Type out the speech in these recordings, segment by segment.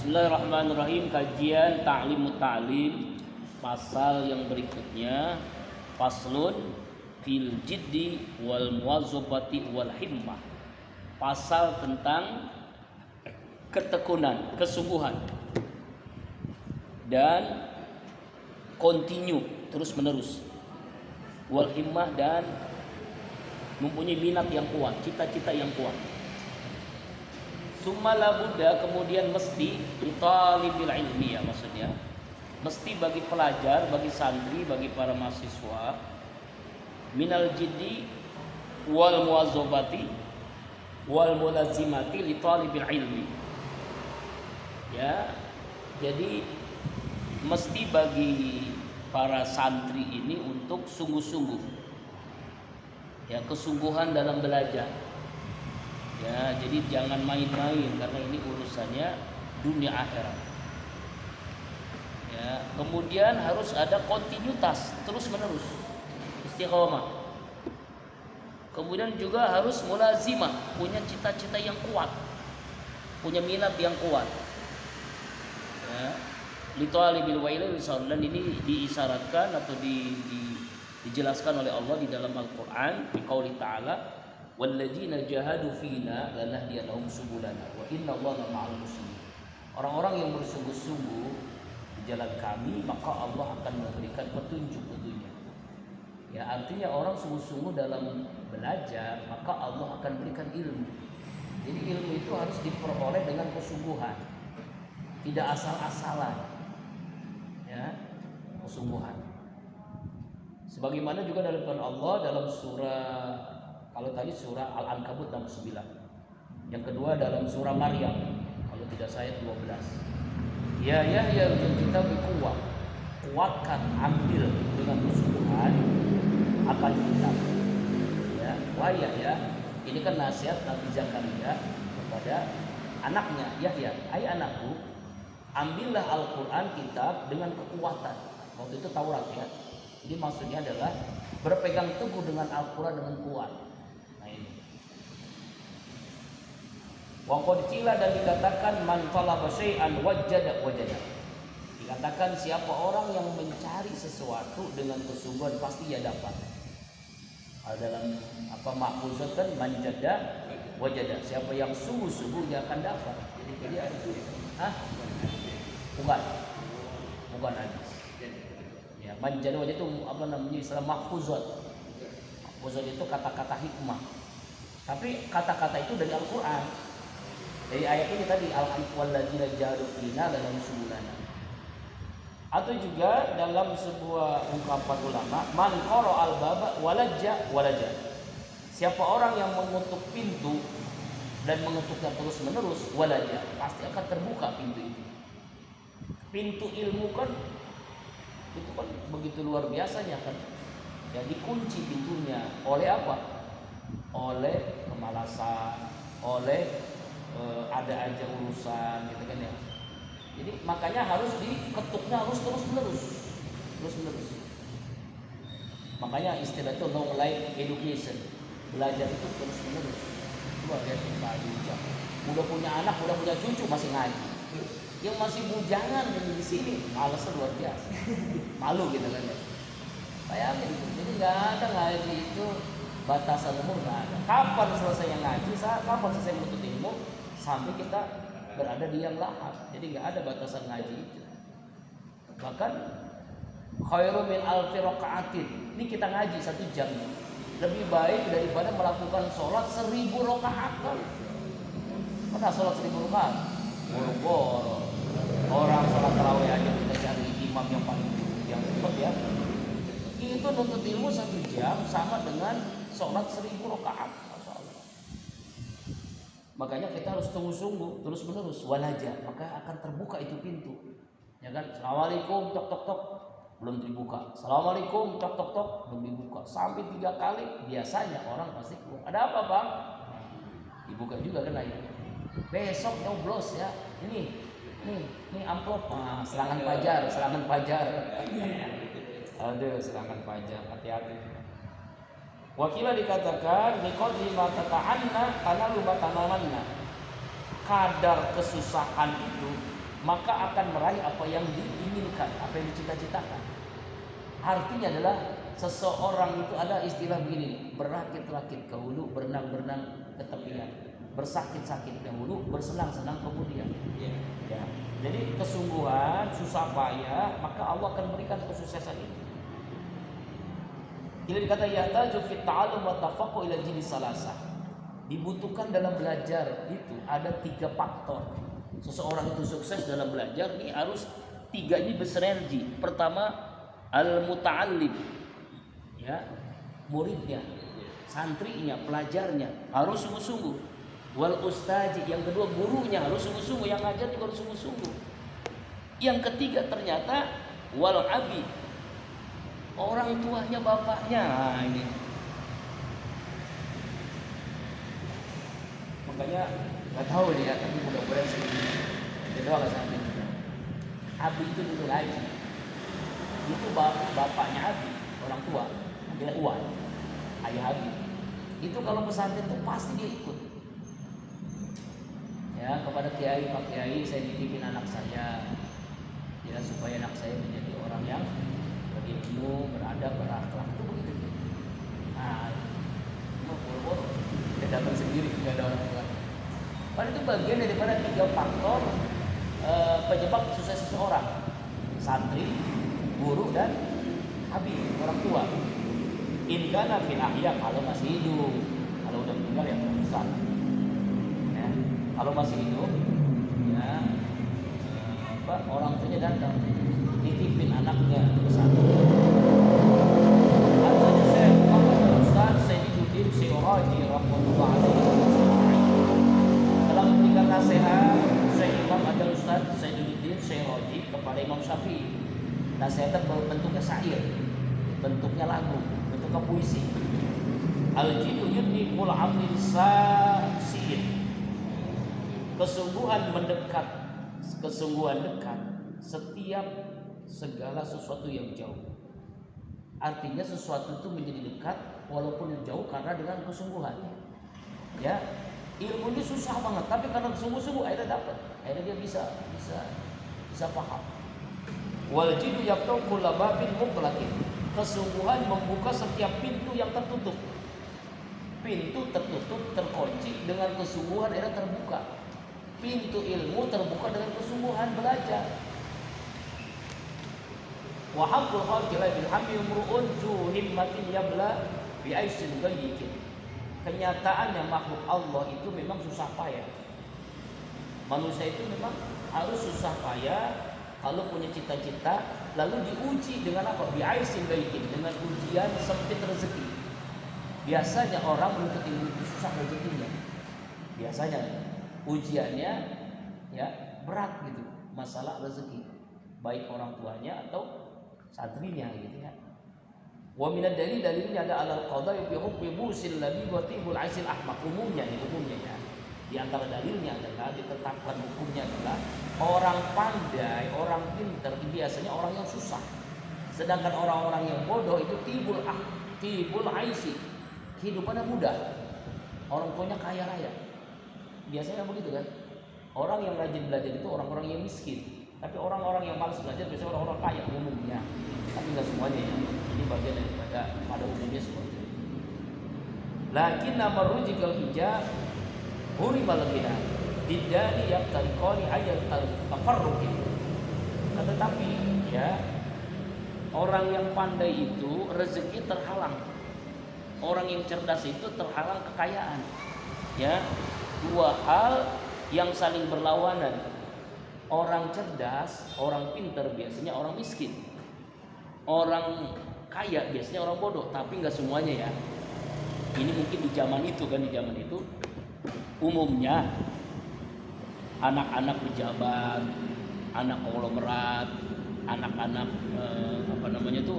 Bismillahirrahmanirrahim. Kajian Ta'limut Ta'lim, pasal yang berikutnya, faslun fil jiddi wal muwazzabati wal himmah. Pasal tentang ketekunan, kesungguhan dan continue, terus menerus. Wal himmah, dan mempunyai minat yang kuat, cita-cita yang kuat. Summa la budda, kemudian mesti li talibil ilmi, ya maksudnya mesti bagi pelajar, bagi santri, bagi para mahasiswa, minal jiddi wal muwazzabati wal mulazimati li talibil ilmi. Ya, jadi mesti bagi para santri ini untuk sungguh-sungguh, ya, kesungguhan dalam belajar. Ya, jadi jangan main-main karena ini urusannya dunia akhirat. Ya, kemudian harus ada kontinuitas, terus menerus, istiqomah. Kemudian juga harus mulazimah, punya cita-cita yang kuat, punya minat yang kuat. Ya, litalibil wailil wisal, dan ini diisyaratkan atau dijelaskan oleh Allah di dalam Al-Qur'an di qauli ta'ala, walladzina jahadu fina lanahdiyannahum subulana wa innallaha ma'al muslimin. Orang-orang yang bersungguh-sungguh di jalan kami, maka Allah akan memberikan petunjuk-petunjuk. Ya, artinya orang sungguh-sungguh dalam belajar, maka Allah akan berikan ilmu. Jadi ilmu itu harus diperoleh dengan kesungguhan, tidak asal-asalan. Ya, kesungguhan. Sebagaimana juga dalam Quran Allah dalam surah, kalau tadi surah Al-Ankabut 69. Yang kedua dalam surah Maryam, kalau tidak saya 12. Ya Yahya kita berkuat, kuatkan, ambil dengan kesungguhan akan kita. Ya, wah ya, ini kan nasihat Nabi Zakaria kepada anaknya Yahya, hai anakku, ambillah Al-Quran kitab dengan kekuatan. Waktu itu Taurat, ya. Jadi maksudnya adalah berpegang teguh dengan Al-Quran dengan kuat. Wa qad qila, dan dikatakan man talaba syai'an wajada. Dikatakan siapa orang yang mencari sesuatu dengan kesungguhan pasti ia dapat. Dalam mahfuzat kan man jada wajada. Siapa yang sungguh-sungguh dia akan dapat. Jadi itu bukan hadis. Ya, man jada wajada itu istilah mahfuzat. Mahfuzat itu kata-kata hikmah. Tapi kata-kata itu dari Al-Qur'an. Dari ayat ini tadi, al-walladzina jahadu fina dalam subulana. Atau juga dalam sebuah ungkapan ulama, man qara al-baba walaja. Siapa orang yang mengutuk pintu dan mengutuknya terus-menerus, walaja, pasti akan terbuka pintu itu. Pintu ilmu kan itu kan begitu luar biasanya kan. Ya, dikunci pintunya oleh apa? Oleh kemalasan, oleh ada aja urusan gitu kan ya. Jadi makanya harus diketuknya harus terus menerus. Makanya istilah itu long life education, belajar itu terus menerus. Coba lihat Pak Ujang, udah punya anak, udah punya cucu masih ngaji. Yang masih bujangan di sini malas luar biasa, malu gitu kan ya. Bayangin gitu. Jadi nggak ada ngaji itu batasan umur, nggak ada. Kapan selesai ngaji, kapan selesai menuntut ilmu, sampai kita berada di yang lahap. Jadi nggak ada batasan ngaji itu. Bahkan khairu min alfi raka'atin. Ini kita ngaji 1 jam, lebih baik daripada melakukan sholat 1000 rakaat. Pernah sholat 1000 rakaat? Boro-boro. Orang sholat tarawih aja kita cari imam yang paling yang cepat, ya. Itu nuntut ilmu 1 jam sama dengan sholat 1000 rakaat. Makanya kita harus sungguh-sungguh, terus menerus, walaja, maka akan terbuka itu pintu. Ya kan? Assalamualaikum, tok tok tok, belum dibuka. Assalamualaikum, tok tok tok, belum dibuka. Sampai 3 kali, biasanya orang pasti keluar. Ada apa, Bang? Dibuka juga kan aja. Besok nyoblos ya. Ini amplop. Serangan fajar. Aduh, serangan fajar. Hati-hati. Wakilah dikatakan biqadri ma tata'anna tanalu ma tanamanna. Kadar kesusahan itu maka akan meraih apa yang diinginkan, apa yang dicita-citakan. Artinya adalah seseorang itu ada istilah begini, berakit-rakit ke hulu, berenang-berenang ke tepian, bersakit-sakit dahulu, bersenang-senang kemudian. Ya. Jadi kesungguhan, susah payah, maka Allah akan berikan kesuksesan itu. Ini dikata yahtaju fit ta'allum wa tafaqquh ila jili salasah. Dibutuhkan dalam belajar itu ada 3 faktor. Seseorang itu sukses dalam belajar ini harus 3 ini bersinergi. Pertama, al-muta'allim, ya, muridnya, santrinya, pelajarnya harus sungguh-sungguh. Wal ustazi, yang kedua gurunya harus sungguh-sungguh, yang ngajar juga harus sungguh-sungguh. Yang ketiga ternyata wal abi, orang tuanya, bapaknya. Nah, ini makanya nggak tahu nih ya, tapi mudah-mudahan segini. Kedua nggak sampai. Abi itu dulu lagi. Itu bapaknya Abi, orang tua, adalah Uwan, ayah Abi. Itu kalau pesantren itu pasti dia ikut. Ya, kepada kiai, Pak Kiai, saya titipin anak saya, ya, supaya anak saya menjadi orang yang berilmu, beradab, berakhlak. Itu begitu. Nah, itu boro-boro dia datang sendiri, tidak ada orang tua. Padahal itu bagian daripada 3 faktor penyebab sukses seseorang: santri, guru, dan habib, orang tua. In kana fil ahya, kalau masih hidup. Kalau udah meninggal ya urusan. Ya, kalau masih hidup, ya, orang tuanya datang, titipin anaknya ke sana. Harusnya saya Muhammad Ustaz Sayyiduddin Syiraji rahmatullah alaihi telah memberikan nasihat Syekh Imam Adil Ustaz Sayyiduddin Syiraji kepada Imam Syafi'i. Nasihatnya bentuknya syair, bentuknya lagu, bentuknya puisi. Al-jidu yudni kul amlin sa'in. Kesungguhan mendekat, kesungguhan dekat setiap segala sesuatu yang jauh. Artinya sesuatu itu menjadi dekat walaupun jauh karena dengan kesungguhan. Ya, ilmu ini susah banget, tapi karena sungguh-sungguh akhirnya dapat, akhirnya dia bisa paham. Wal jidu yaftahu kulla babin muqlaqin. Kesungguhan membuka setiap pintu yang tertutup. Pintu tertutup, terkunci, dengan kesungguhan akhirnya terbuka. Pintu ilmu terbuka dengan kesungguhan belajar. Wa haqqul khalqi la bil hammi umru'un zu himmatin yabla bi aisin gayyikin. Kenyataannya makhluk Allah itu memang susah payah. Manusia itu memang harus susah payah kalau punya cita-cita, lalu diuji dengan apa? Bi aisin gayyikin, dengan ujian sempit rezeki. Biasanya orang menuntut ilmu itu susah rezekinya. Biasanya ujiannya ya berat gitu, masalah rezeki, baik orang tuanya atau santrinya gitu ya. Wa minad dalilnya ada alal qada'i fi hukmi busil ladhi wa tibul aisil ahmaq. Umumnya ya. Di antara dalilnya adalah ditetapkan hukumnya adalah orang pandai, orang pintar biasanya orang yang susah. Sedangkan orang-orang yang bodoh itu tibul aisi, kehidupannya mudah. Orang tuanya kaya raya. Biasanya begitu kan. Orang yang rajin belajar itu orang-orang yang miskin. Tapi orang-orang yang malas belajar biasanya orang-orang kaya umumnya. Tapi enggak semuanya ya. Ini bagian daripada pada umumnya seperti itu. Lakin nama rujikal hijab hurimal ghina. Didani yaqtariqani ayat tafarruqi. Tetapi ya, orang yang pandai itu rezeki terhalang. Orang yang cerdas itu terhalang kekayaan. Ya, 2 hal yang saling berlawanan. Orang cerdas, orang pintar biasanya orang miskin. Orang kaya biasanya orang bodoh, tapi nggak semuanya ya. Ini mungkin di zaman itu kan, di zaman itu umumnya anak-anak pejabat, anak konglomerat, anak-anak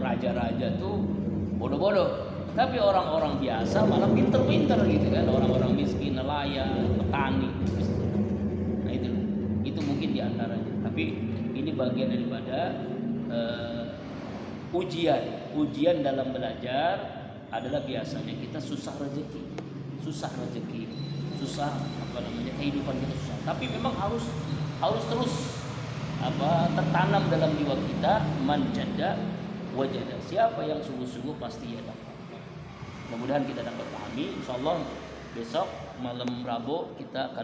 raja-raja tuh bodoh-bodoh. Tapi orang-orang biasa malah pinter-pinter gitu kan, orang-orang miskin, nelayan, petani. Nah itu mungkin diantaranya. Tapi ini bagian daripada ujian dalam belajar adalah biasanya kita susah rezeki, susah kehidupan kita susah. Tapi memang harus terus tertanam dalam jiwa kita, man jadda wajada. Siapa yang sungguh-sungguh pasti ya dapat. Mudah-mudahan kita dapat pahami. Insyaallah besok malam Rabu kita akan